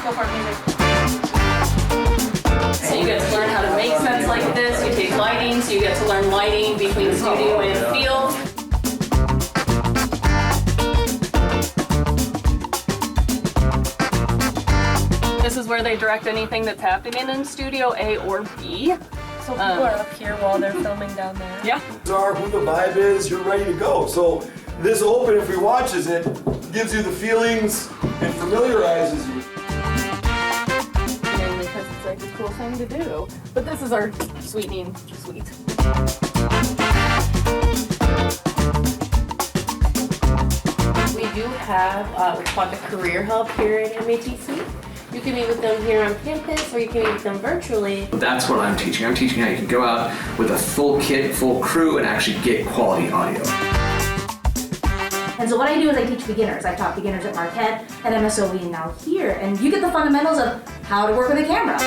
go for it, music. So you get to learn how to make sets like this. You take lighting, so you get to learn lighting between studio and field. This is where they direct anything that's happening in Studio A or B. So people are up here while they're filming down there. Yeah. Who the vibe is, you're ready to go. So this open, if we watches it, gives you the feelings and familiarizes you. Mainly because it's like a cool thing to do. But this is our sweetening suite. We do have what's called a career hub here at MATC. You can meet with them here on campus, or you can meet with them virtually. That's what I'm teaching. I'm teaching how you can go out with a full kit, full crew, and actually get quality audio. And so what I do is I teach beginners. I taught beginners at Marquette, at MSOE, and now here. And you get the fundamentals of how to work with a camera.